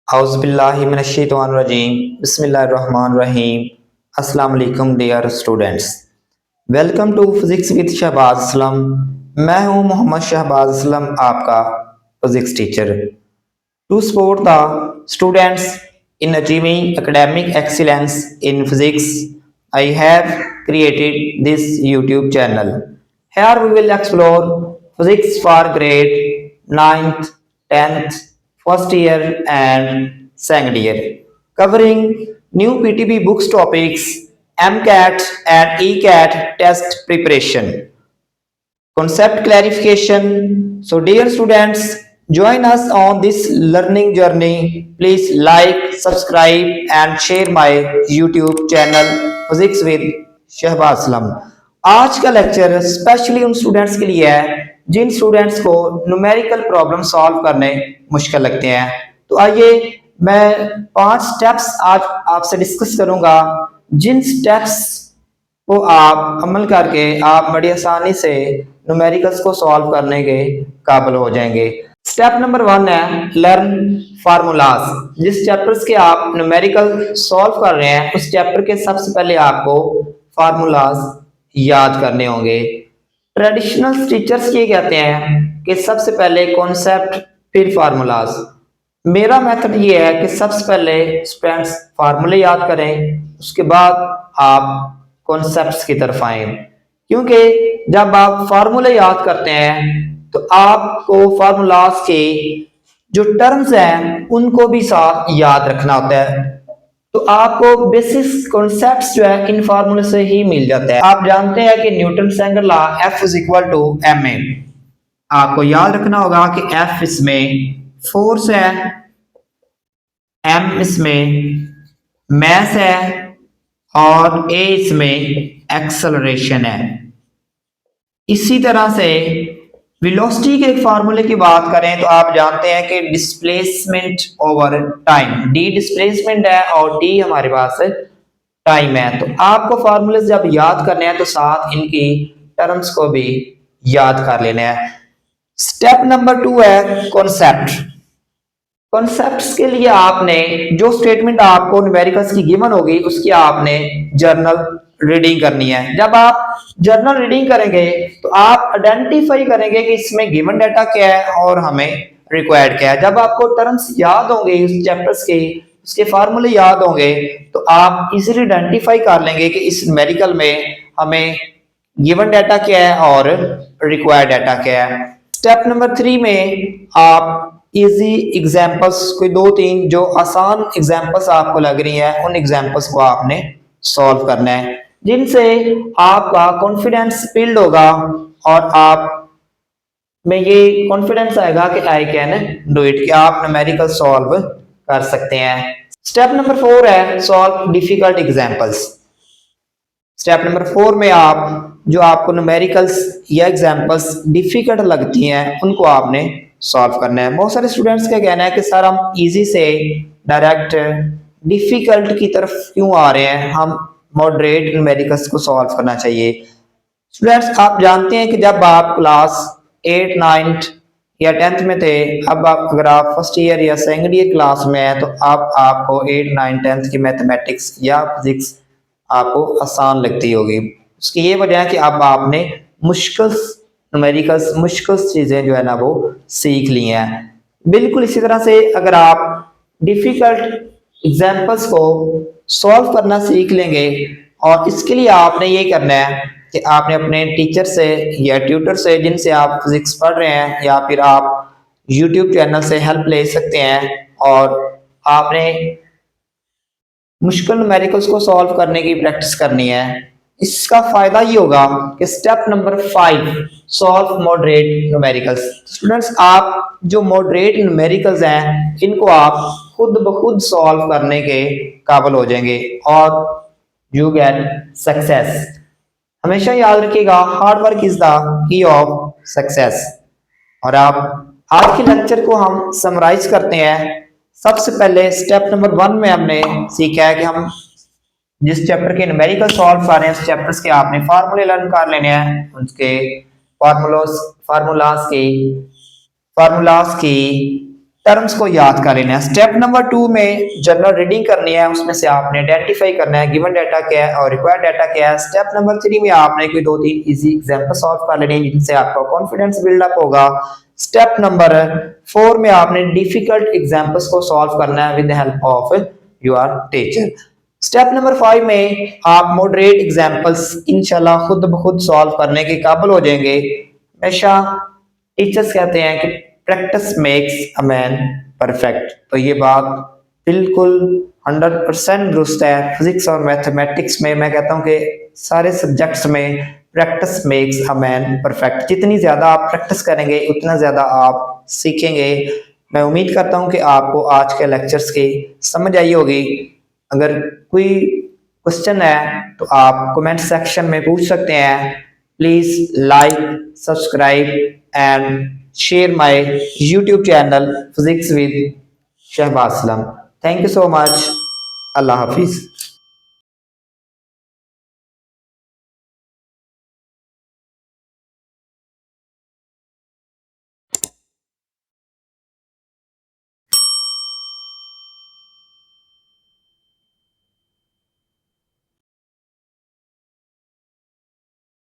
औज़ुबिल्लाहिमिनश्शैतानिर्रजीम बिस्मिल्लाहिर्रहमानिर्रहीम। अस्सलाम वालेकुम dear students, welcome to physics with Shahbaz Aslam. मैं हूं मोहम्मद शहबाज असलम, आपका physics teacher. To support the students in achieving academic excellence in physics, I have created this YouTube channel. Here we will explore physics for grade 9th, 10th, first year and second year, covering new PTB books topics, MCAT and ECAT test preparation, concept clarification. So dear students, join us on this learning journey. Please like, subscribe and share my YouTube channel Physics with Shahbaz Aslam. आज का lecture specially उन students के लिए है जिन students को numerical problem solve करने मुश्किल लगते हैं। तो आइए मैं 5 स्टेप्स आज आपसे डिस्कस करूंगा, जिन स्टेप्स को आप अमल करके आप बड़ी आसानी से न्यूमेरिकल्स को सॉल्व करने के काबिल हो जाएंगे। स्टेप नंबर 1 है लर्न फार्मूलाज। जिस चैप्टर्स के आप न्यूमेरिकल सॉल्व कर रहे हैं उस चैप्टर के सबसे पहले आपको फार्मूलाज याद करने होंगे। ट्रेडिशनल टीचर्स ये कहते हैं कि सबसे पहले कॉन्सेप्ट फिर फार्मूलाज। मेरा मेथड ये है कि सबसे पहले स्टूडेंट्स फार्मूले याद करें, उसके बाद आप कॉन्सेप्ट्स की तरफ आए, क्योंकि जब आप फार्मूले याद करते हैं तो आपको फार्मूलाज के जो टर्म्स हैं उनको भी साथ याद रखना होता है। तो आपको बेसिक कॉन्सेप्ट्स जो है इन फार्मूले से ही मिल जाता है। आप जानते हैं कि Newton second law F is equal to ma। आपको याद रखना होगा कि F इसमें फोर्स है, m इसमें मास है और a इसमें एक्सेलरेशन है। इसी तरह से वेलोसिटी के एक फार्मूले की बात करें तो आप जानते हैं कि displacement over time, d displacement है और t हमारे पास टाइम है। तो आपको फार्मूले जब याद करने हैं तो साथ इनकी टर्म्स को भी याद कर लेना है। स्टेप नंबर 2 है कॉन्सेप्ट। कॉन्सेप्ट्स के लिए आपने जो स्टेटमेंट आपको न्यूमेरिकल्स की गिवन होगी उसकी आपने जर्नल रीडिंग करनी है। जब आप जर्नल रीडिंग करेंगे तो आप आइडेंटिफाई करेंगे कि इसमें गिवन डाटा क्या है और हमें रिक्वायर्ड क्या है। जब आपको टर्म्स याद होंगे इस चैप्टर्स के, उसके फार्मूले याद होंगे तो आप इजीली आइडेंटिफाई कर लेंगे कि इस न्यूमेरिकल में हमें गिवन डाटा क्या है और रिक्वायर्ड डाटा क्या है। स्टेप नंबर 3 में आप इजी एग्जांपल्स, कोई 2-3 जो आसान एग्जांपल्स आपको लग रही हैं उन एग्जांपल्स को आपने सॉल्व करना है, जिनसे आपका कॉन्फिडेंस बिल्ड होगा और आप में ये कॉन्फिडेंस आएगा कि आई कैन डू इट, कि आप न्यूमेरिकल सॉल्व कर सकते हैं। स्टेप नंबर 4 है solve difficult examples. Step number 4 में आप जो आपको न्यूमेरिकल्स या एग्जांपल्स डिफिकल्ट लगती हैं उनको आपने सॉल्व करना है। बहुत सारे स्टूडेंट्स का कहना है कि सर हम इजी से डायरेक्ट डिफिकल्ट की तरफ क्यों आ रहे हैं, हम मॉडरेट न्यूमेरिकल्स को सॉल्व करना चाहिए। स्टूडेंट्स आप जानते हैं कि जब आप क्लास 8, 9 या 10th में थे, अब आप अगर आप फर्स्ट ईयर या सेकंड ईयर क्लास में हैं तो अब आपको 8, 9, 10th की मैथमेटिक्स या फिजिक्स आपको आसान लगती होगी। उसकी ये वजह है कि अब आपने मुश्किल न्यूमेरिकल्स, मुश्किल चीजें जो है ना वो सीख ली हैं। बिल्कुल इसी तरह से अगर आप डिफिकल्ट एग्जाम्पल्स को सॉल्व करना सीख लेंगे, और इसके लिए आपने ये करना है कि आपने अपने टीचर से या ट्यूटर से जिनसे आप फिजिक्स पढ़ रहे हैं या फिर आप यूट्यूब चैनल से हेल्प ले सकते हैं, और आपने मुश्किल न्यूमेरिकल्स को सॉल्व करने की प्रैक्टिस करनी है। इसका फायदा ये होगा कि step number 5 solve moderate numericals. Students आप जो मॉडरेट न्यूमेरिकल्स हैं इनको आप खुद ब खुद सॉल्व करने के काबिल हो जाएंगे और यू गेट सक्सेस। हमेशा याद रखिएगा hard work is the key of success. और आप आज के लेक्चर को हम समराइज करते हैं। सबसे पहले स्टेप नंबर 1 में हमने सीखा है कि हम जिस चैप्टर के न्यूमेरिकल सॉल्व कर रहे हैं उस चैप्टर्स के आपने फार्मूले लर्न कर लेने हैं, उसके फार्मूलाज की टर्म्स को याद कर लेना है। स्टेप नंबर 2 में जनरल रीडिंग करनी है, उसमें से आपने आइडेंटिफाई करना है गिवन डाटा क्या है और रिक्वायर्ड डाटा क्या है। स्टेप नंबर 3 में आपने कोई 2-3 इजी एग्जांपल सॉल्व कर लेने हैं जिनसे आपका कॉन्फिडेंस बिल्डअप होगा। स्टेप नंबर 4 में आपने डिफिकल्ट एग्जांपल्स को सॉल्व करना है with the help of your teacher. Step number 5 में आप मॉडरेट एग्जांपल्स इंशाल्लाह खुद ब खुद सॉल्व करने के काबिल हो जाएंगे। हमेशा टीचर्स कहते हैं कि practice makes a man perfect, तो ये बात बिल्कुल 100% दुरुस्त है। फिजिक्स और मैथमेटिक्स में मैं कहता हूं कि सारे सब्जेक्ट्स में practice makes a man perfect. जितनी ज़्यादा आप प्रैक्टिस करेंगे उतना ज़्यादा आप सीखेंगे। मैं उम्मीद करता हूं कि आपको आज के लेक्चर्स की समझ आई होगी। अगर कोई क्वेश्चन है तो आप कमेंट सेक्शन में पूछ सकते हैं। Please like, subscribe and share my YouTube channel Physics with Shahbaz Aslam. Thank you so much. Allah Hafiz.